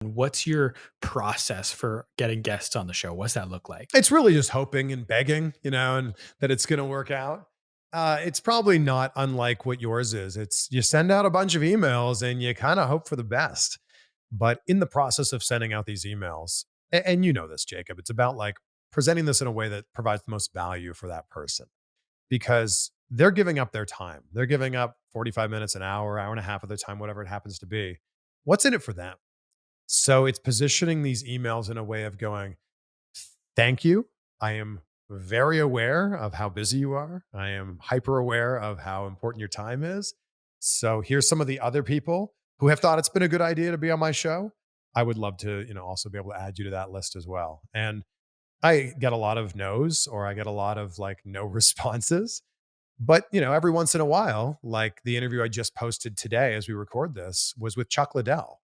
What's your process for getting guests on the show? What's that look like? It's really just hoping and begging, and that it's going to work out. It's probably not unlike what yours is. It's you send out a bunch of emails and you kind of hope for the best. But in the process of sending out these emails, and you know this, Jacob, it's about like presenting this in a way that provides the most value for that person because they're giving up their time. They're giving up 45 minutes, an hour and a half of their time, whatever it happens to be. What's in it for them? So it's positioning these emails in a way of going, thank you. I am very aware of how busy you are. I am hyper aware of how important your time is. So here's some of the other people who have thought it's been a good idea to be on my show. I would love to, also be able to add you to that list as well. And I get a lot of no's or I get a lot of like no responses. But, every once in a while, like the interview I just posted today as we record this was with Chuck Liddell.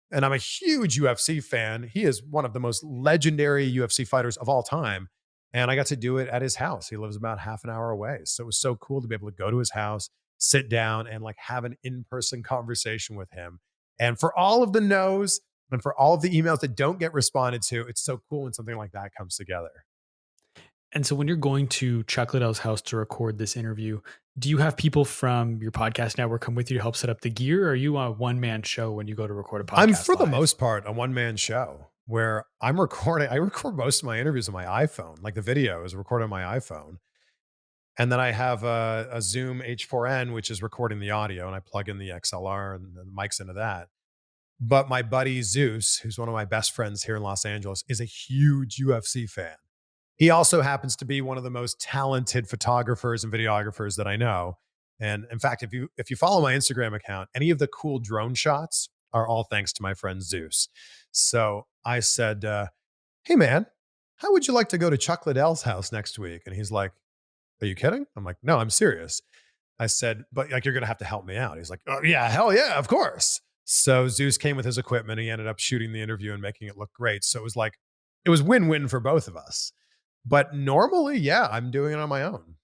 And I'm a huge UFC fan. He is one of the most legendary UFC fighters of all time. And I got to do it at his house. He lives about half an hour away. So it was so cool to be able to go to his house, sit down and like have an in-person conversation with him. And for all of the no's and for all of the emails that don't get responded to, it's so cool when something like that comes together. And so when you're going to Chuck Liddell's house to record this interview, do you have people from your podcast network come with you to help set up the gear? Or are you a one-man show when you go to record a I'm podcast for the live? most part a one-man show where I record most of my interviews on my iPhone. Like the video is recorded on my iPhone. And then I have a Zoom H4n, which is recording the audio, and I plug in the XLR and the mics into that. But my buddy Zeus, who's one of my best friends here in Los Angeles, is a huge UFC fan. He also happens to be one of the most talented photographers and videographers that I know. And in fact, if you follow my Instagram account, any of the cool drone shots are all thanks to my friend Zeus. So I said, hey man, how would you like to go to Chuck Liddell's house next week? And he's like, are you kidding? I'm like, no, I'm serious. I said, but like, you're going to have to help me out. He's like, oh yeah, hell yeah, of course. So Zeus came with his equipment. He ended up shooting the interview and making it look great. So it was win-win for both of us. But normally, yeah, I'm doing it on my own.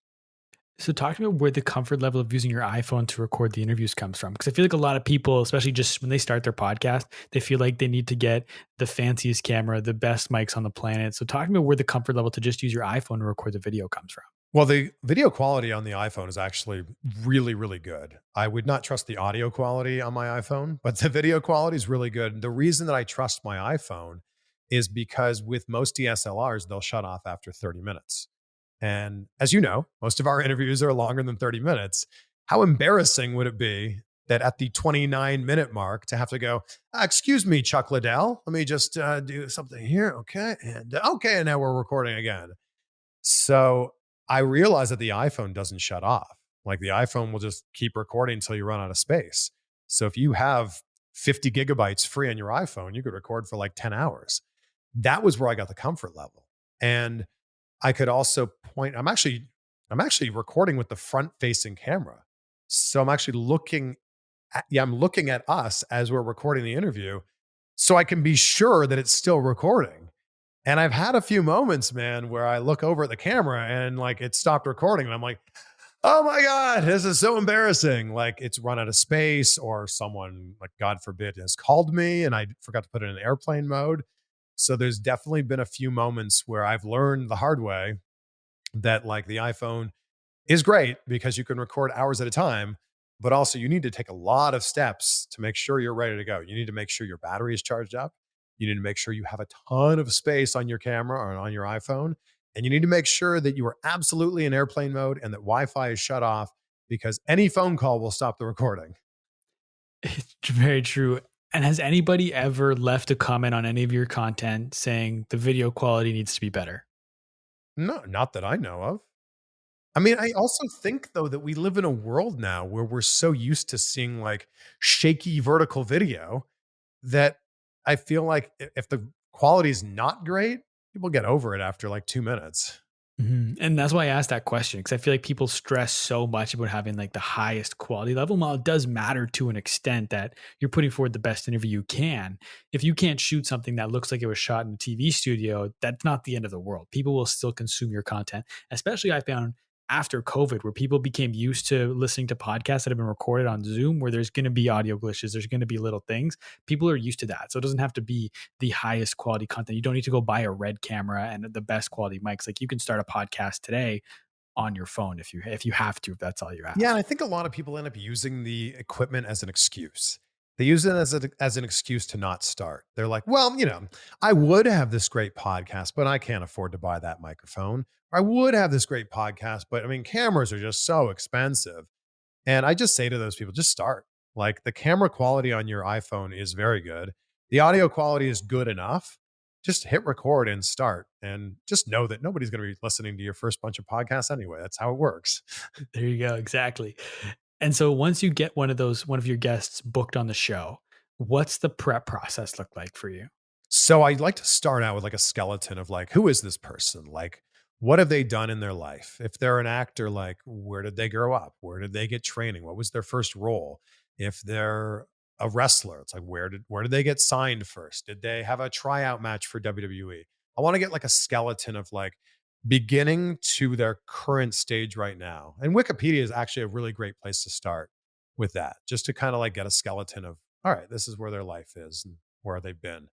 So talk to me about where the comfort level of using your iPhone to record the interviews comes from. Because I feel like a lot of people, especially just when they start their podcast, they feel like they need to get the fanciest camera, the best mics on the planet. So talk to me about where the comfort level to just use your iPhone to record the video comes from. Well, the video quality on the iPhone is actually really, really good. I would not trust the audio quality on my iPhone, but the video quality is really good. The reason that I trust my iPhone is because with most DSLRs, they'll shut off after 30 minutes. And as you know, most of our interviews are longer than 30 minutes. How embarrassing would it be that at the 29-minute mark to have to go, excuse me, Chuck Liddell, let me just do something here. Okay. And now we're recording again. So I realized that the iPhone doesn't shut off. Like the iPhone will just keep recording until you run out of space. So if you have 50 gigabytes free on your iPhone, you could record for like 10 hours. That was where I got the comfort level. And I could also point, I'm actually recording with the front facing camera. So I'm actually looking at us as we're recording the interview so I can be sure that it's still recording. And I've had a few moments, man, where I look over at the camera and like it stopped recording. And I'm like, oh my God, this is so embarrassing. Like it's run out of space or someone, like God forbid, has called me and I forgot to put it in airplane mode. So there's definitely been a few moments where I've learned the hard way that like the iPhone is great because you can record hours at a time, but also you need to take a lot of steps to make sure you're ready to go. You need to make sure your battery is charged up. You need to make sure you have a ton of space on your camera or on your iPhone. And you need to make sure that you are absolutely in airplane mode and that Wi-Fi is shut off because any phone call will stop the recording. It's very true. And has anybody ever left a comment on any of your content saying the video quality needs to be better? No, not that I know of. I mean, I also think though that we live in a world now where we're so used to seeing like shaky vertical video that I feel like if the quality is not great, people get over it after like 2 minutes. And that's why I asked that question because I feel like people stress so much about having like the highest quality level. While it does matter to an extent that you're putting forward the best interview you can, if you can't shoot something that looks like it was shot in a TV studio, that's not the end of the world. People will still consume your content. Especially I found after COVID, where people became used to listening to podcasts that have been recorded on Zoom, where there's going to be audio glitches, there's going to be little things. People are used to that. So it doesn't have to be the highest quality content. You don't need to go buy a red camera and the best quality mics. Like you can start a podcast today on your phone if you have to, if that's all you Yeah, have. and I think a lot of people end up using the equipment as an excuse. They use it as an excuse to not start. They're like, well, I would have this great podcast, but I can't afford to buy that microphone. Or I would have this great podcast, but I mean, cameras are just so expensive. And I just say to those people, just start. Like the camera quality on your iPhone is very good. The audio quality is good enough. Just hit record and start. And just know that nobody's going to be listening to your first bunch of podcasts anyway. That's how it works. There you go. Exactly. And so once you get one of your guests booked on the show, what's the prep process look like for you? So I like to start out with like a skeleton of like, who is this person? Like, what have they done in their life? If they're an actor, like, where did they grow up? Where did they get training? What was their first role? If they're a wrestler, it's like, where did they get signed first? Did they have a tryout match for WWE? I want to get like a skeleton of like beginning to their current stage right now. And Wikipedia is actually a really great place to start with that, just to kind of like get a skeleton of, all right, this is where their life is and where they've been.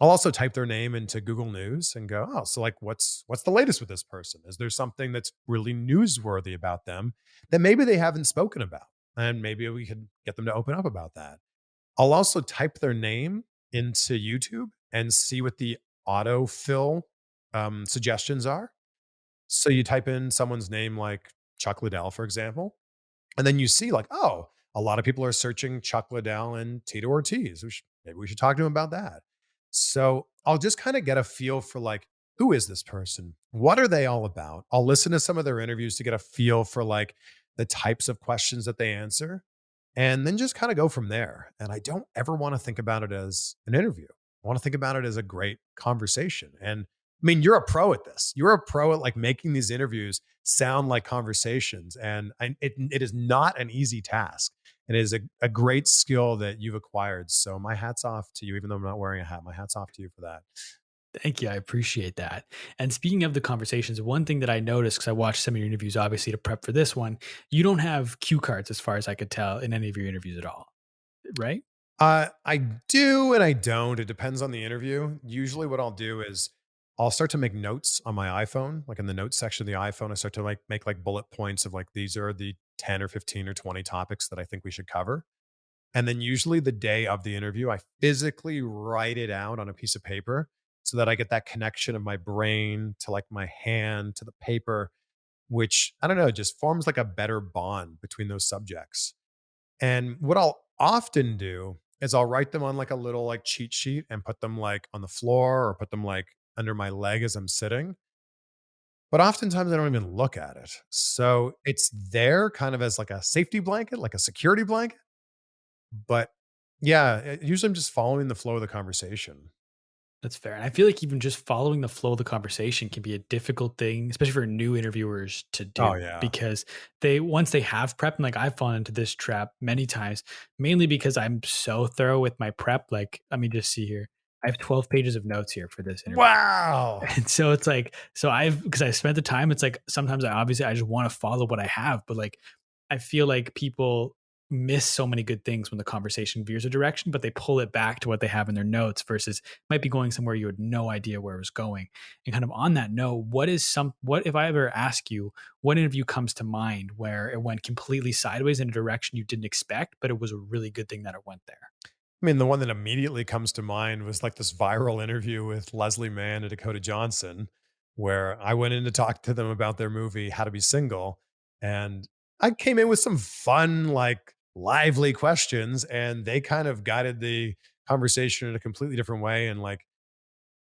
I'll also type their name into Google News and go, oh, so like what's the latest with this person? Is there something that's really newsworthy about them that maybe they haven't spoken about? And maybe we could get them to open up about that. I'll also type their name into YouTube and see what the autofill suggestions are. So you type in someone's name like Chuck Liddell, for example, and then you see like, oh, a lot of people are searching Chuck Liddell and Tito Ortiz. Maybe we should talk to him about that. So I'll just kind of get a feel for like, who is this person? What are they all about? I'll listen to some of their interviews to get a feel for like the types of questions that they answer and then just kind of go from there. And I don't ever want to think about it as an interview. I want to think about it as a great conversation. And I mean, you're a pro at this. You're a pro at like making these interviews sound like conversations. And it is not an easy task. It is a great skill that you've acquired. So my hat's off to you, even though I'm not wearing a hat. My hat's off to you for that. Thank you. I appreciate that. And speaking of the conversations, one thing that I noticed because I watched some of your interviews, obviously to prep for this one, you don't have cue cards as far as I could tell in any of your interviews at all, right? I do and I don't. It depends on the interview. Usually, what I'll do is I'll start to make notes on my iPhone, like in the notes section of the iPhone. I start to like make like bullet points of like these are the 10 or 15 or 20 topics that I think we should cover. And then usually the day of the interview, I physically write it out on a piece of paper so that I get that connection of my brain to like my hand to the paper, which I don't know, just forms like a better bond between those subjects. And what I'll often do is I'll write them on like a little like cheat sheet and put them like on the floor or put them like under my leg as I'm sitting. But oftentimes I don't even look at it. So it's there kind of as like a safety blanket, like a security blanket. But yeah, usually I'm just following the flow of the conversation. That's fair. And I feel like even just following the flow of the conversation can be a difficult thing, especially for new interviewers to Oh, do yeah. because they once they have prep, and like I've fallen into this trap many times, mainly because I'm so thorough with my prep. Like, let me just see here. I have 12 pages of notes here for this interview. Wow. And so it's like, so I've because I spent the time, it's like sometimes I just want to follow what I have, but like I feel like people miss so many good things when the conversation veers a direction, but they pull it back to what they have in their notes versus might be going somewhere you had no idea where it was going. And kind of on that note, what if I ever ask you what interview comes to mind where it went completely sideways in a direction you didn't expect, but it was a really good thing that it went there? I mean, the one that immediately comes to mind was like this viral interview with Leslie Mann and Dakota Johnson, where I went in to talk to them about their movie, How to Be Single. And I came in with some fun, like lively questions, and they kind of guided the conversation in a completely different way and like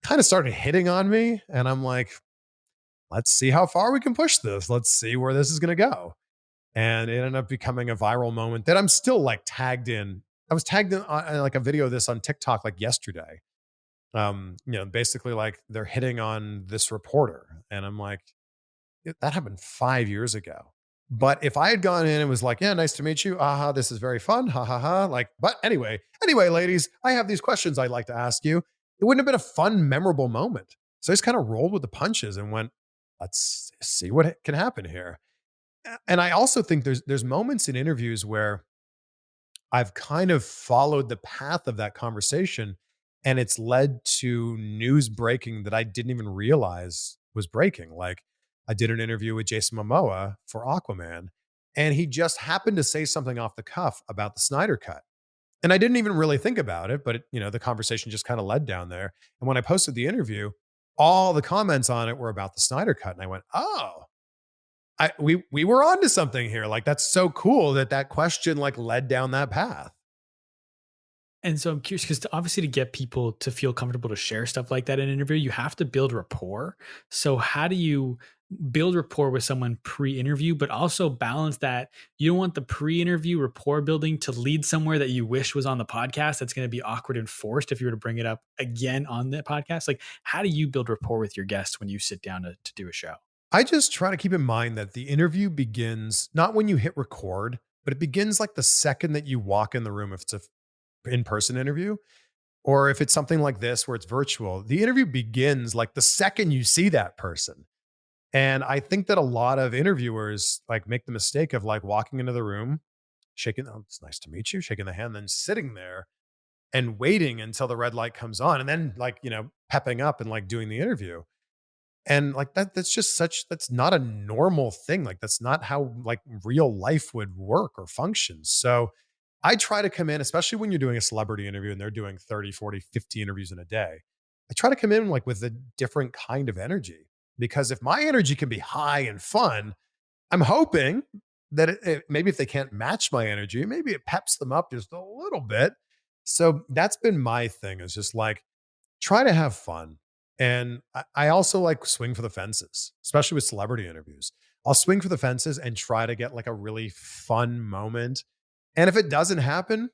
kind of started hitting on me. And I'm like, let's see how far we can push this. Let's see where this is going to go. And it ended up becoming a viral moment that I'm still like tagged in. I was tagged in on like a video of this on TikTok like yesterday. Basically like they're hitting on this reporter, and I'm like, that happened 5 years ago. But if I had gone in and was like, yeah, nice to meet you. Aha, this is very fun. Ha ha ha. Like, but anyway, ladies, I have these questions I'd like to ask you. It wouldn't have been a fun, memorable moment. So I just kind of rolled with the punches and went, let's see what can happen here. And I also think there's moments in interviews where I've kind of followed the path of that conversation, and it's led to news breaking that I didn't even realize was breaking. Like, I did an interview with Jason Momoa for Aquaman, and he just happened to say something off the cuff about the Snyder Cut. And I didn't even really think about it, but the conversation just kind of led down there. And when I posted the interview, all the comments on it were about the Snyder Cut, and I went, "Oh, we were onto something here. Like, that's so cool that that question like led down that path." And so I'm curious because obviously to get people to feel comfortable to share stuff like that in an interview, you have to build rapport. So how do you build rapport with someone pre-interview, but also balance that you don't want the pre-interview rapport building to lead somewhere that you wish was on the podcast that's going to be awkward and forced if you were to bring it up again on the podcast? Like, how do you build rapport with your guests when you sit down to do a show? I just try to keep in mind that the interview begins not when you hit record, but it begins like the second that you walk in the room. If it's a in-person interview, or if it's something like this where it's virtual, the interview begins like the second you see that person. And I think that a lot of interviewers like make the mistake of like walking into the room, shaking, "Oh, it's nice to meet you," shaking the hand, then sitting there and waiting until the red light comes on, and then like, pepping up and like doing the interview. And like that's just that's not a normal thing. Like, that's not how like real life would work or function. So I try to come in, especially when you're doing a celebrity interview and they're doing 30, 40, 50 interviews in a day. I try to come in like with a different kind of energy, because if my energy can be high and fun, I'm hoping that maybe if they can't match my energy, maybe it peps them up just a little bit. So that's been my thing, is just like try to have fun. And I also like swing for the fences, especially with celebrity interviews. I'll swing for the fences and try to get like a really fun moment. And if it doesn't happen,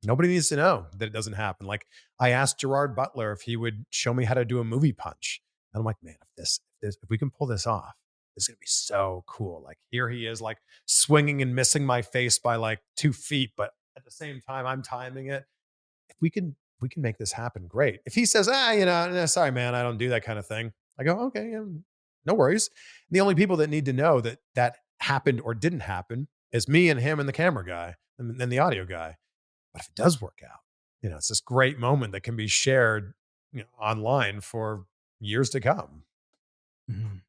nobody needs to know that it doesn't happen. Like, I asked Gerard Butler if he would show me how to do a movie punch. And I'm like, man, if we can pull this off, this is going to be so cool. Like, here he is, like swinging and missing my face by like 2 feet, but at the same time, I'm timing it. If we can make this happen, great. If he says, "No, sorry, man, I don't do that kind of thing," I go, "Okay, yeah, no worries." And the only people that need to know that that happened or didn't happen is me and him and the camera guy and the audio guy. But if it does work out, it's this great moment that can be shared, online for years to come. Mhm.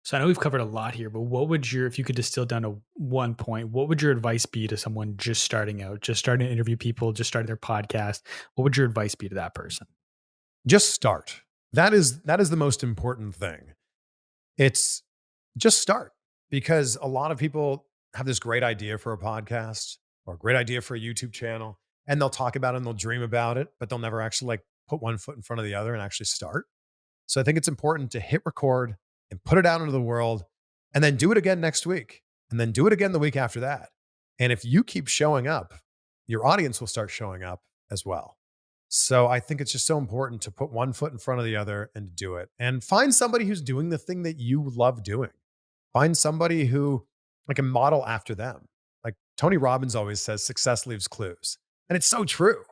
So I know we've covered a lot here, but what would if you could distill down to one point, what would your advice be to someone just starting out, just starting to interview people, just starting their podcast? What would your advice be to that person? Just start. That is the most important thing. It's just start, because a lot of people have this great idea for a podcast or a great idea for a YouTube channel, and they'll talk about it and they'll dream about it, but they'll never actually like put one foot in front of the other and actually start. So I think it's important to hit record and put it out into the world, and then do it again next week, and then do it again the week after that. And if you keep showing up, your audience will start showing up as well. So I think it's just so important to put one foot in front of the other and to do it, and find somebody who's doing the thing that you love doing. Find somebody who like a model after them. Like Tony Robbins always says, success leaves clues. And it's so true.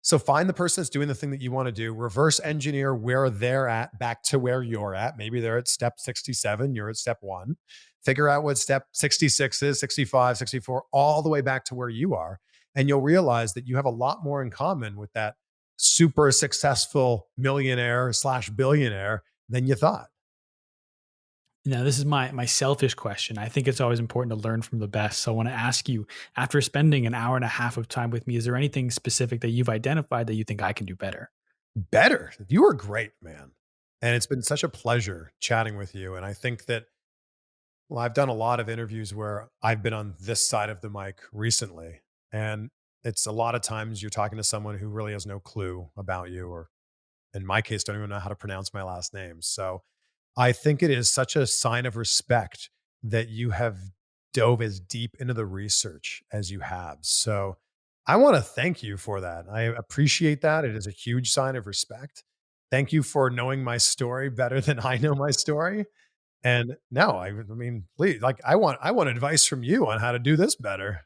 So find the person that's doing the thing that you want to do, reverse engineer where they're at back to where you're at. Maybe they're at step 67, you're at step 1. Figure out what step 66 is, 65, 64, all the way back to where you are. And you'll realize that you have a lot more in common with that super successful millionaire slash billionaire than you thought. Now, this is my selfish question. I think it's always important to learn from the best. So I want to ask you, after spending an hour and a half of time with me, is there anything specific that you've identified that you think I can do better? Better. You were great, man. And it's been such a pleasure chatting with you. And I think that, well, I've done a lot of interviews where I've been on this side of the mic recently. And it's a lot of times you're talking to someone who really has no clue about you, or in my case, don't even know how to pronounce my last name. So I think it is such a sign of respect that you have dove as deep into the research as you have. So I want to thank you for that. I appreciate that. It is a huge sign of respect. Thank you for knowing my story better than I know my story. And no, I mean, please, like I want advice from you on how to do this better.